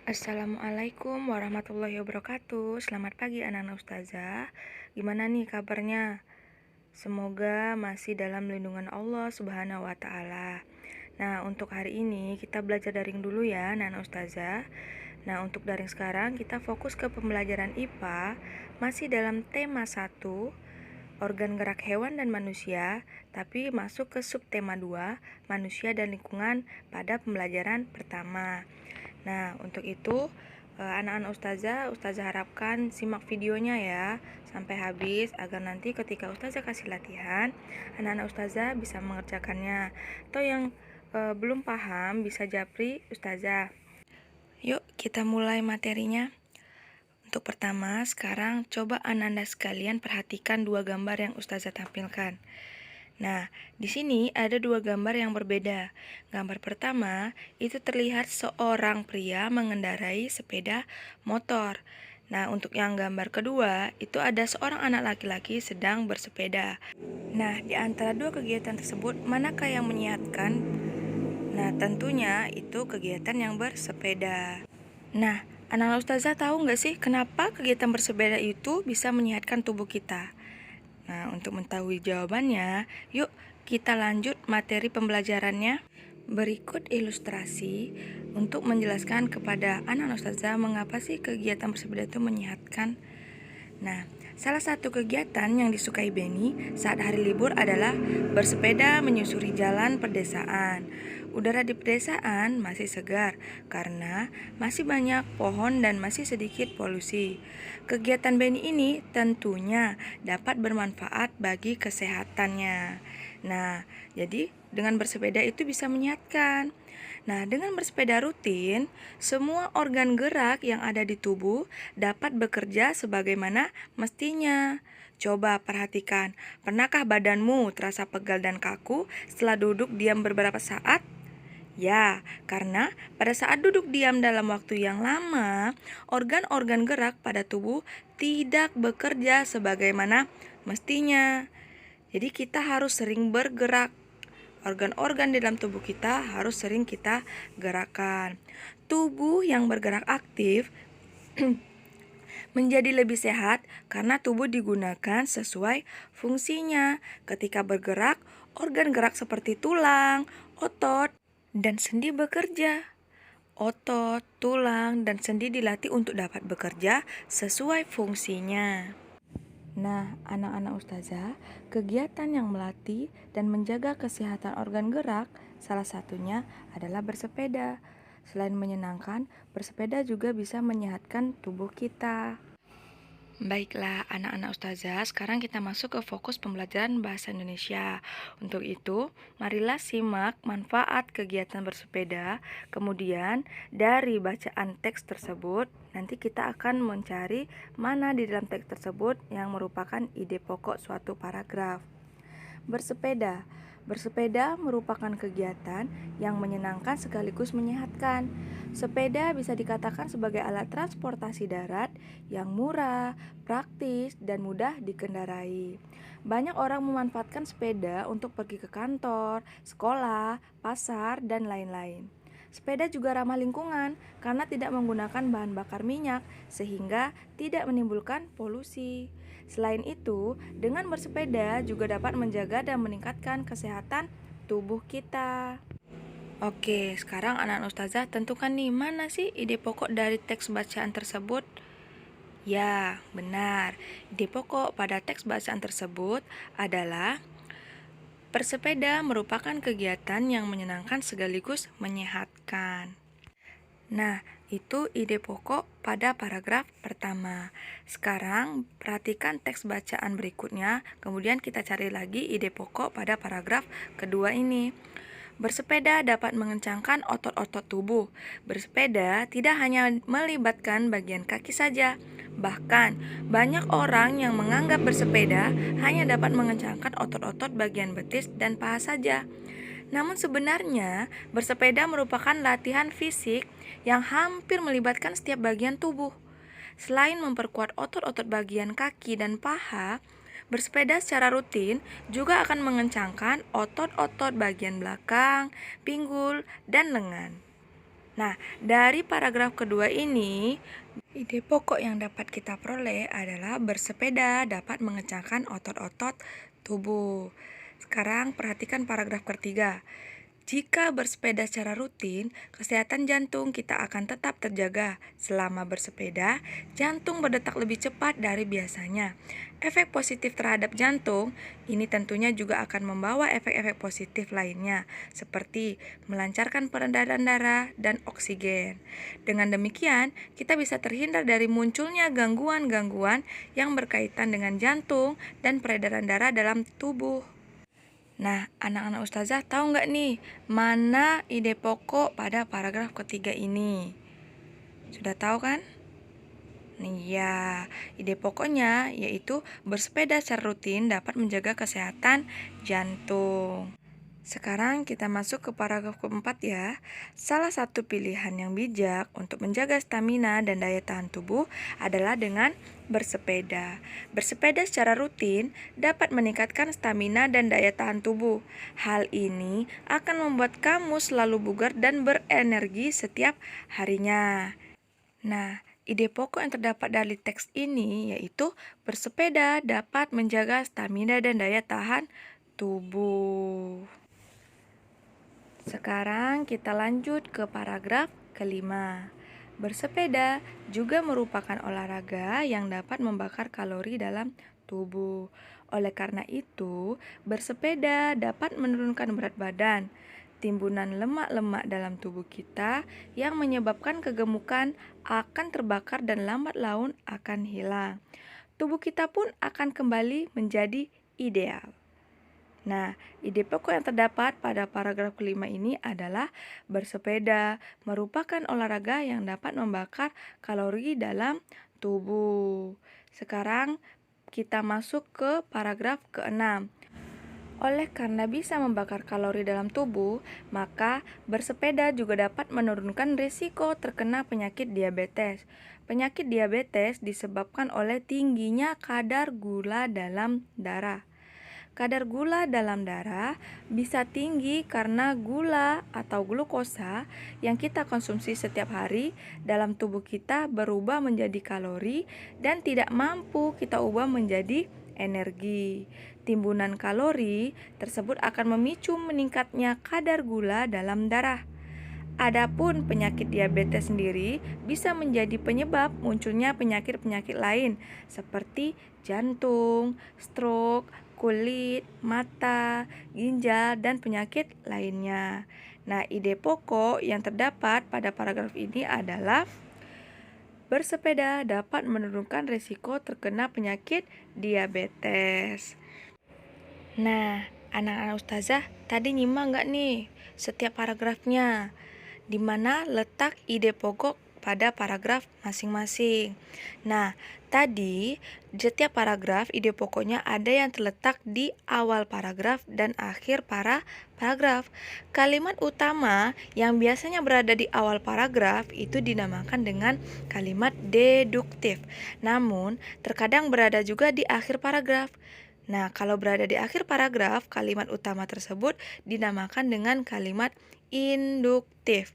Assalamualaikum warahmatullahi wabarakatuh. Selamat pagi anak-anak ustazah. Gimana nih kabarnya? Semoga masih dalam lindungan Allah Subhanahu wa taala. Nah, untuk hari ini kita belajar daring dulu ya, anak-anak ustazah. Nah, untuk daring sekarang kita fokus ke pembelajaran IPA masih dalam tema 1, organ gerak hewan dan manusia, tapi masuk ke subtema 2, manusia dan lingkungan pada pembelajaran pertama. Nah, untuk itu anak-anak ustazah harapkan simak videonya ya sampai habis agar nanti ketika ustazah kasih latihan, anak-anak ustazah bisa mengerjakannya. Atau yang belum paham bisa japri ustazah. Yuk, kita mulai materinya. Untuk pertama, sekarang coba anak-anak sekalian perhatikan dua gambar yang ustazah tampilkan. Nah, di sini ada dua gambar yang berbeda. Gambar pertama, itu terlihat seorang pria mengendarai sepeda motor. Nah, untuk yang gambar kedua, itu ada seorang anak laki-laki sedang bersepeda. Nah, di antara dua kegiatan tersebut, manakah yang menyehatkan? Nah, tentunya itu kegiatan yang bersepeda. Nah, anak ustazah tahu nggak sih kenapa kegiatan bersepeda itu bisa menyehatkan tubuh kita? Nah, untuk mengetahui jawabannya, yuk kita lanjut materi pembelajarannya. Berikut ilustrasi untuk menjelaskan kepada anak ustazah mengapa sih kegiatan bersepeda itu menyehatkan. Nah, salah satu kegiatan yang disukai Benny saat hari libur adalah bersepeda menyusuri jalan pedesaan. Udara di pedesaan masih segar karena masih banyak pohon dan masih sedikit polusi. Kegiatan Benny ini tentunya dapat bermanfaat bagi kesehatannya. Nah, jadi dengan bersepeda itu bisa menyehatkan. Nah, dengan bersepeda rutin, semua organ gerak yang ada di tubuh dapat bekerja sebagaimana mestinya. Coba perhatikan, pernahkah badanmu terasa pegal dan kaku setelah duduk diam beberapa saat? Ya, karena pada saat duduk diam dalam waktu yang lama, organ-organ gerak pada tubuh tidak bekerja sebagaimana mestinya. Jadi kita harus sering bergerak. Organ-organ di dalam tubuh kita harus sering kita gerakkan. Tubuh yang bergerak aktif menjadi lebih sehat karena tubuh digunakan sesuai fungsinya. Ketika bergerak, organ gerak seperti tulang, otot, dan sendi bekerja. Otot, tulang, dan sendi dilatih untuk dapat bekerja sesuai fungsinya. Nah, anak-anak ustazah, kegiatan yang melatih dan menjaga kesehatan organ gerak salah satunya adalah bersepeda. Selain menyenangkan, bersepeda juga bisa menyehatkan tubuh kita. Baiklah anak-anak ustazah, sekarang kita masuk ke fokus pembelajaran bahasa Indonesia. Untuk itu, marilah simak manfaat kegiatan bersepeda. Kemudian, dari bacaan teks tersebut, nanti kita akan mencari mana di dalam teks tersebut yang merupakan ide pokok suatu paragraf. Bersepeda. Bersepeda merupakan kegiatan yang menyenangkan sekaligus menyehatkan. Sepeda bisa dikatakan sebagai alat transportasi darat yang murah, praktis, dan mudah dikendarai. Banyak orang memanfaatkan sepeda untuk pergi ke kantor, sekolah, pasar, dan lain-lain. Sepeda juga ramah lingkungan karena tidak menggunakan bahan bakar minyak sehingga tidak menimbulkan polusi. Selain itu, dengan bersepeda juga dapat menjaga dan meningkatkan kesehatan tubuh kita. Oke, sekarang anak-anak ustazah tentukan nih mana sih ide pokok dari teks bacaan tersebut? Ya, benar. Ide pokok pada teks bacaan tersebut adalah bersepeda merupakan kegiatan yang menyenangkan sekaligus menyehatkan. Nah, itu ide pokok pada paragraf pertama. Sekarang perhatikan teks bacaan berikutnya, kemudian kita cari lagi ide pokok pada paragraf kedua ini. Bersepeda dapat mengencangkan otot-otot tubuh. Bersepeda tidak hanya melibatkan bagian kaki saja. Bahkan, banyak orang yang menganggap bersepeda hanya dapat mengencangkan otot-otot bagian betis dan paha saja. Namun sebenarnya, bersepeda merupakan latihan fisik yang hampir melibatkan setiap bagian tubuh. Selain memperkuat otot-otot bagian kaki dan paha, bersepeda secara rutin juga akan mengencangkan otot-otot bagian belakang, pinggul, dan lengan. Nah, dari paragraf kedua ini, ide pokok yang dapat kita peroleh adalah bersepeda dapat mengencangkan otot-otot tubuh. Sekarang perhatikan paragraf ketiga. Jika bersepeda secara rutin, kesehatan jantung kita akan tetap terjaga. Selama bersepeda, jantung berdetak lebih cepat dari biasanya. Efek positif terhadap jantung ini tentunya juga akan membawa efek-efek positif lainnya, seperti melancarkan peredaran darah dan oksigen. Dengan demikian, kita bisa terhindar dari munculnya gangguan-gangguan yang berkaitan dengan jantung dan peredaran darah dalam tubuh. Nah, anak-anak ustazah tahu nggak nih, mana ide pokok pada paragraf ketiga ini? Sudah tahu kan? Iya, ide pokoknya yaitu bersepeda secara rutin dapat menjaga kesehatan jantung. Sekarang kita masuk ke paragraf keempat ya. Salah satu pilihan yang bijak untuk menjaga stamina dan daya tahan tubuh adalah dengan bersepeda. Bersepeda secara rutin dapat meningkatkan stamina dan daya tahan tubuh. Hal ini akan membuat kamu selalu bugar dan berenergi setiap harinya. Nah, ide pokok yang terdapat dari teks ini yaitu bersepeda dapat menjaga stamina dan daya tahan tubuh. Sekarang kita lanjut ke paragraf kelima. Bersepeda juga merupakan olahraga yang dapat membakar kalori dalam tubuh. Oleh karena itu, bersepeda dapat menurunkan berat badan, timbunan lemak-lemak dalam tubuh kita yang menyebabkan kegemukan akan terbakar dan lambat laun akan hilang. Tubuh kita pun akan kembali menjadi ideal. Nah, ide pokok yang terdapat pada paragraf kelima ini adalah bersepeda merupakan olahraga yang dapat membakar kalori dalam tubuh. Sekarang kita masuk ke paragraf keenam. Oleh karena bisa membakar kalori dalam tubuh, maka bersepeda juga dapat menurunkan risiko terkena penyakit diabetes. Penyakit diabetes disebabkan oleh tingginya kadar gula dalam darah. Kadar gula dalam darah bisa tinggi karena gula atau glukosa yang kita konsumsi setiap hari dalam tubuh kita berubah menjadi kalori dan tidak mampu kita ubah menjadi energi. Timbunan kalori tersebut akan memicu meningkatnya kadar gula dalam darah. Adapun penyakit diabetes sendiri bisa menjadi penyebab munculnya penyakit-penyakit lain seperti jantung, stroke, kulit, mata, ginjal, dan penyakit lainnya. Nah, ide pokok yang terdapat pada paragraf ini adalah bersepeda dapat menurunkan risiko terkena penyakit diabetes. Nah, anak-anak ustazah tadi nyimak nggak nih setiap paragrafnya? Di mana letak ide pokok pada paragraf masing-masing. Nah, tadi di setiap paragraf ide pokoknya ada yang terletak di awal paragraf dan akhir paragraf. Kalimat utama yang biasanya berada di awal paragraf itu dinamakan dengan kalimat deduktif. Namun, terkadang berada juga di akhir paragraf. Nah, kalau berada di akhir paragraf, kalimat utama tersebut dinamakan dengan kalimat induktif.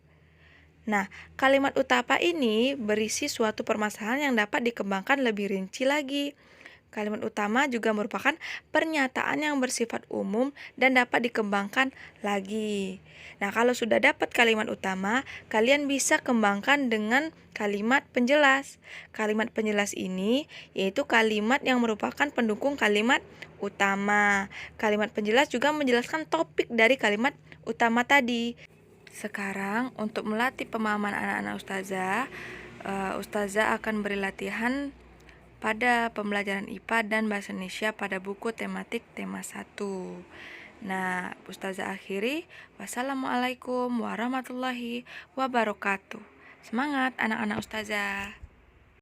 Nah, kalimat utama ini berisi suatu permasalahan yang dapat dikembangkan lebih rinci lagi. Kalimat utama juga merupakan pernyataan yang bersifat umum dan dapat dikembangkan lagi. Nah, kalau sudah dapat kalimat utama, kalian bisa kembangkan dengan kalimat penjelas. Kalimat penjelas ini yaitu kalimat yang merupakan pendukung kalimat utama. Kalimat penjelas juga menjelaskan topik dari kalimat utama tadi. Sekarang untuk melatih pemahaman anak-anak ustazah akan beri latihan pada pembelajaran IPA dan Bahasa Indonesia pada buku tematik tema 1. Nah, ustazah akhiri. Wassalamualaikum warahmatullahi wabarakatuh. Semangat anak-anak ustazah.